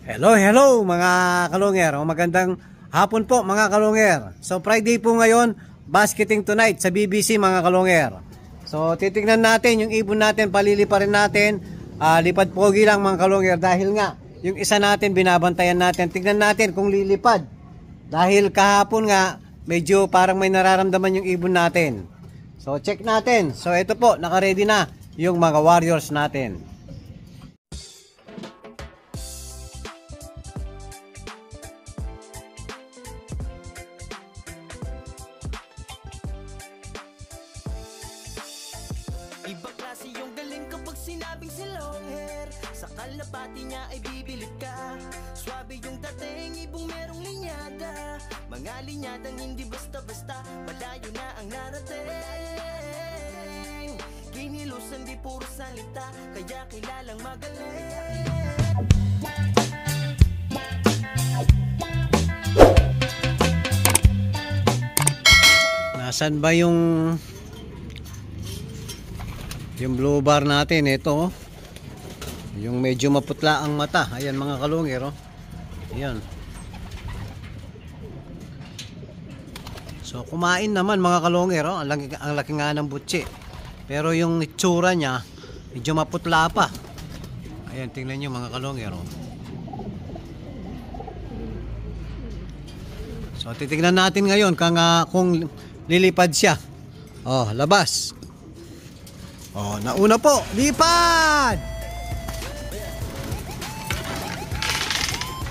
Hello mga kalungero. Magandang hapon po mga kalungero. So Friday po ngayon, basketing tonight sa BBC mga kalungero. So titingnan natin yung ibon natin, palilipa rin natin. Lipad pogi lang mga kalungero dahil nga yung isa natin binabantayan natin. Tingnan natin kung lilipad. Dahil kahapon nga medyo parang may nararamdaman yung ibon natin. So check natin. So ito po, naka-ready na yung mga warriors natin. Ibang klase yung galing kapag sinabing si long hair. Sa kalapati niya ay bibilip ka. Swabe yung dating, ibong merong linyada. Mga linyadang hindi basta-basta, malayo na ang narating. Kinilusan di puro salita, kaya kilalang magaling. Nasaan ba yung blue bar natin? Ito yung medyo maputla ang mata. Ayan mga kalungero. Ayan. So kumain naman mga kalungero. Ang laki nga ng butsi. Pero yung itsura niya medyo maputla pa. Ayan, tingnan nyo mga kalungero. So titignan natin ngayon kung lilipad siya. Oh, labas. Oh, nauna po. Lipad!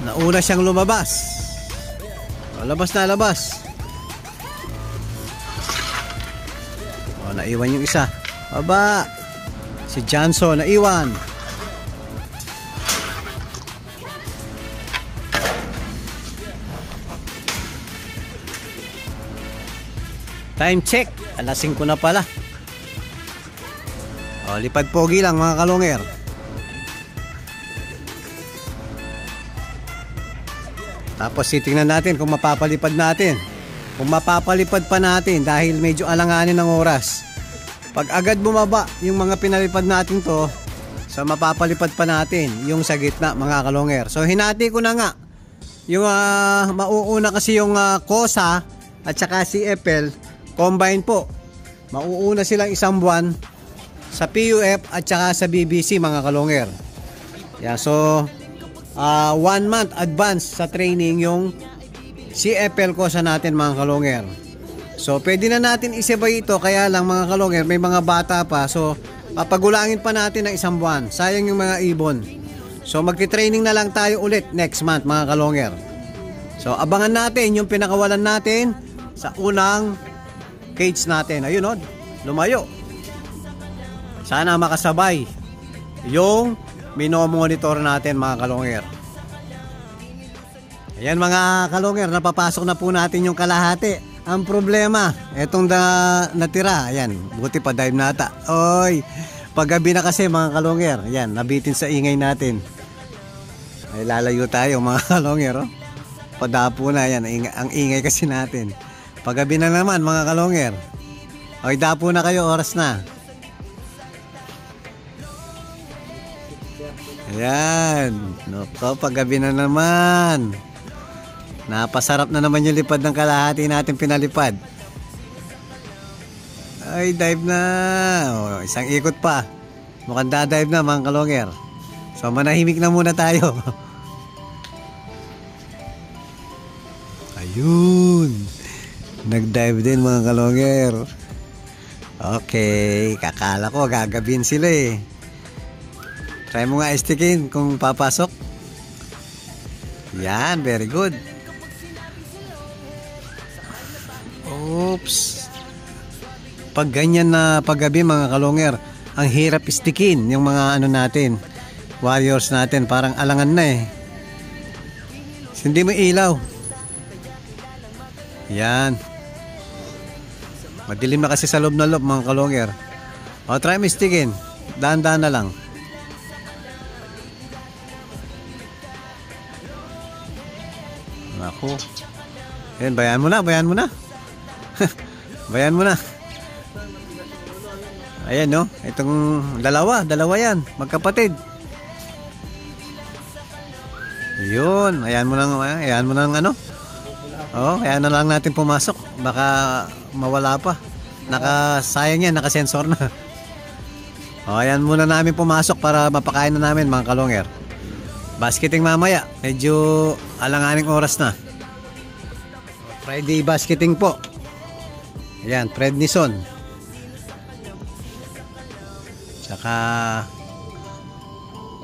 Nauna siyang lumabas. Oh, labas na, labas. Oh, naiwan yung isa. Baba. Si Johnson, naiwan. Time check. Alas 5 na pala. O, lipad pogi lang mga kalunger. Tapos titingnan natin kung mapapalipad natin. Kung mapapalipad pa natin dahil medyo alanganin ng oras. Pag agad bumaba yung mga pinalipad natin to, so mapapalipad pa natin yung sa gitna mga kalunger. So hinati ko na nga. Yung mauuna kasi yung Kosa at saka si Apple combine po. Mauuna silang isang buwan sa PUF at saka sa BBC mga kalungero. Yeah, so 1 month advance sa training yung CFL ko sa natin mga kalungero. So pwede na natin isabay ito, kaya lang mga kalungero may mga bata pa, so papagulangin pa natin ng isang buwan. Sayang yung mga ibon. So magti-training na lang tayo ulit next month mga kalungero. So abangan natin yung pinakawalan natin sa unang cage natin. Ayun o, lumayo. Sana makasabay yung minomonitor natin mga kalungero. Ayan mga kalungero, napapasok na po natin yung kalahati. Ang problema, etong natira, ayan, buti pa dive nata. Oy, paggabi na kasi mga kalungero. Ayan, nabitin sa ingay natin. Ay lalayo tayo mga kalungero. Padapo na yan, ang ingay kasi natin. Paggabi na naman mga kalungero. Oy, dapo na kayo, oras na. Ayan. Noko, paggabi na naman. Napasarap na naman yung lipad ng kalahati natin pinalipad. Ay, dive na. O, isang ikot pa. Mukhang da-dive na mga kalungero. So manahimik na muna tayo. Ayun. Nag-dive din mga kalungero. Okay, kakala ko gagabin sila eh. Try mo nga istikin kung papasok. Yan, very good. Oops. Pag ganyan na paggabi mga kalungero, ang hirap istikin yung mga ano natin, warriors natin, parang alangan na eh. Hindi mo ilaw. Yan. Madilim na kasi sa loob na loob mga kalungero. O, try mo istikin. Dahan-dahan na lang. Ako. Ayan, bayan mo na, bayan mo na. Bayan mo na. Ayan no, itong dalawa yan, magkapatid. Yun, ayan mo nang ano. Oh, ayan na lang natin pumasok. Baka mawala pa. Sayang yan, nakasensor na. Oh, ayan muna namin pumasok para mapakain na namin mga kalonger. Basketing mamaya, medyo alanganing oras na. Friday basketing po. Ayan, Prednison. Tsaka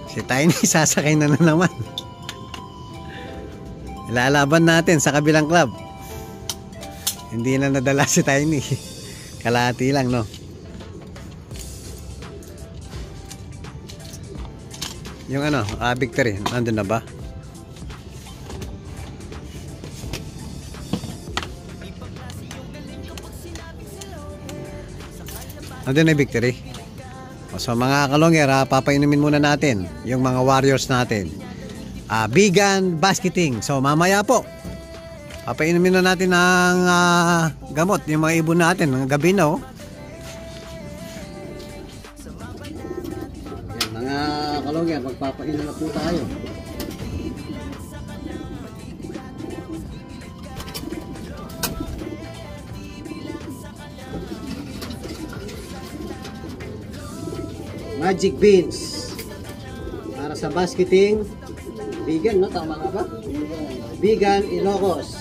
si Tiny sasakay na naman. Ilalaban natin sa kabilang club. Hindi na nadala si Tiny. Kalahati lang, no? Yung ano, Victory, nandun na ba? Nandun na yung Victory. So mga kalonger, papainumin muna natin yung mga warriors natin. Vegan basketing. So mamaya po, papainumin na natin ng gamot, yung mga ibon natin, ng gabi na, oh. Yan, mga kalonger, magpapainom na po tayo. Magic beans para sa basketing. Vegan, no? Tama nga ba? Vegan Ilocos.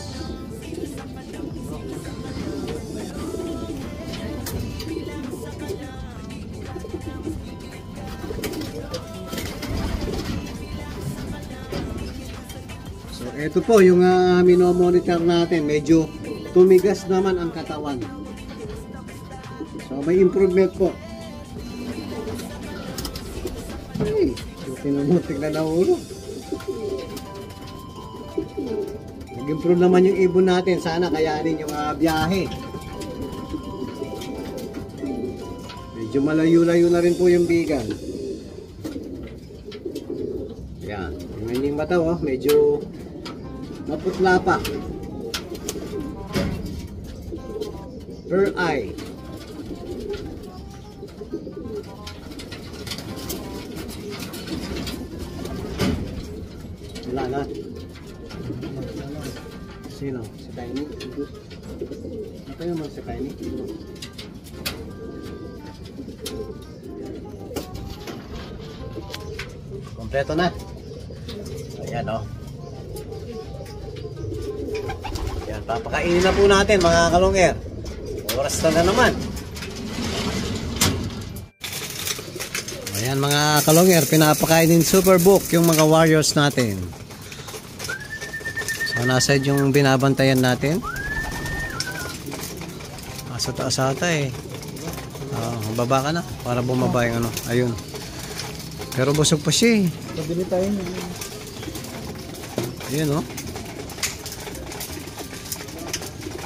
So, ito po yung minomonitor natin. Medyo tumigas naman ang katawan. So, may improvement po. Ay, tinumutik na ulo. Nag-improve naman yung ibon natin. Sana kayanin yung biyahe. Medyo malayo-layo na rin po yung vegan. Yan. Yung kanyang mata, oh, medyo maputla pa. Per eye. Wala na. Sino? Si Tiny? Ito naman si Tiny. Kompleto na. Ayan, oh. Ayan, papakainin na po natin mga kalonger. Oras na naman. Ayan mga kalonger, pinapakainin Superbook yung mga warriors natin. So nasa yung binabantayan natin. Nasa taas ata eh. Baba ka na para bumaba yung ano. Ayun. Pero busog pa siya eh. Pabili tayo na. Ayun, oh.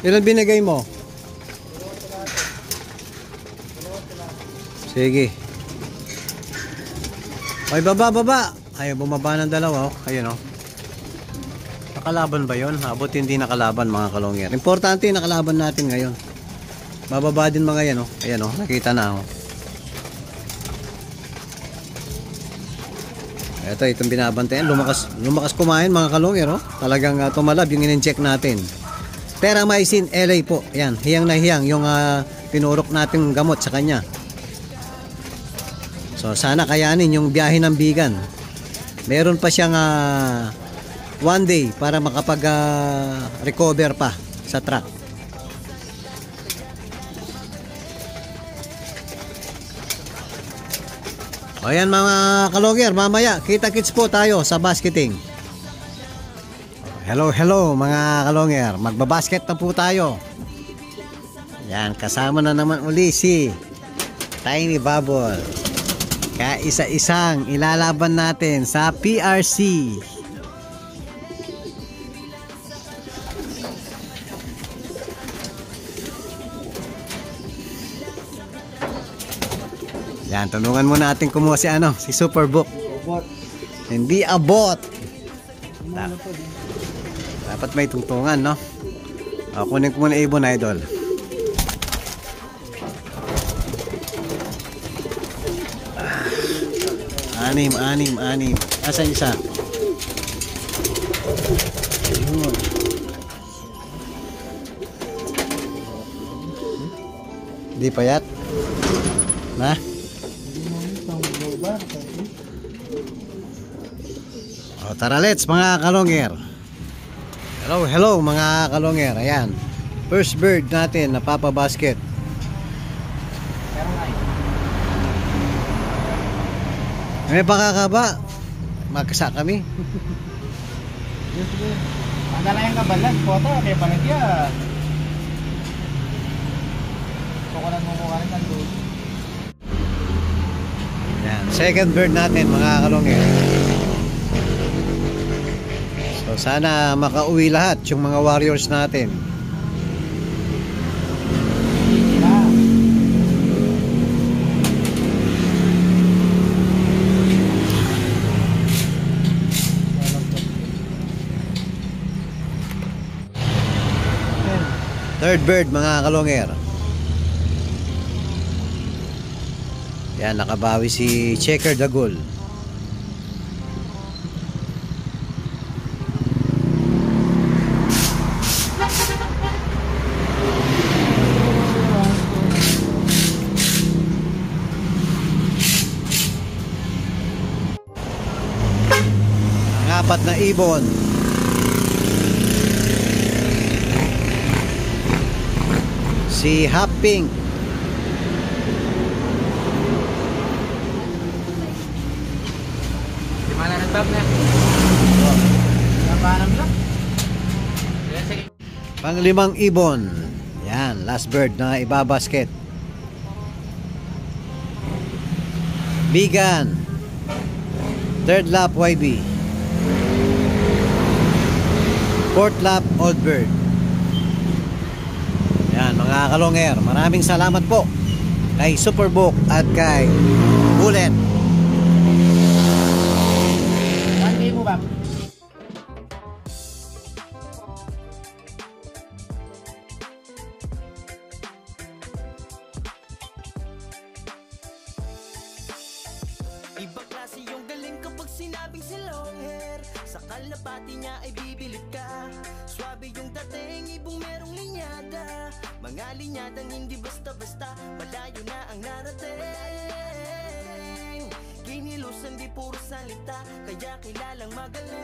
Ilan binigay mo? Sige. Ay, baba. Ay, bumaba ng dalawa, oh. Ayun, oh. Nakalaban ba yun? Abot hindi nakalaban mga kalonger. Importante nakalaban natin ngayon. Bababa din mga yan, oh. Ayan, oh. Nakita na, oh. Ito, itong binabantayan. Lumakas kumain mga kalonger, oh. Talagang tumalab yung in-inject natin. Peramycin LA po. Ayan, hiyang na hiyang yung pinurok nating gamot sa kanya. So, sana kayanin yung biyahe ng vegan. Meron pa siyang 1 day para makapag-recover pa sa truck. Ayan mga kalonger, mamaya kita-kits po tayo sa basketing. Hello mga kalonger, magbabasket na po tayo. Yan, kasama na naman uli si Tiny Bubble. Kaisa-isang ilalaban natin sa PRC. Yan, tulungan muna natin kumuha si si Superbook. Hindi abot. Dapat may tungtungan, no? Kunin ko muna ibon, idol. Anim. Asan isa? Ayun. Di payat? Na? O, tara let's mga kalongger. Hello, hello mga kalongger. Ayan. First bird natin na Papa Basket. May pakakaba. Magkasa kami. Ada na yung kabalan, foto, kaya palagya. Kukulan mo mukha rin nandun. Yan, second bird natin mga kalongger. So sana makauwi lahat yung mga warriors natin. Third bird mga kalongger. Yan, nakabawi si Checker Dagol. Ang apat na ibon. Si Hop Pink. Di mana nagtap na? Napanam lang. Panglimang ibon. Yan, last bird na ibabasket. Bigan. Third lap YB. Fourth lap old bird. Yan mga kalongger, maraming salamat po kay Superbook at kay Bullet. 1K mo ba? Ibang klase yung galing kapag sinabing si long hair. Sa kalapati niya ay bibilip ka. Swabe yung dating, ibong merong linyada. Mga linyadang hindi basta-basta, malayo na ang narating. Kinilusan di puro salita, kaya kilalang magaling.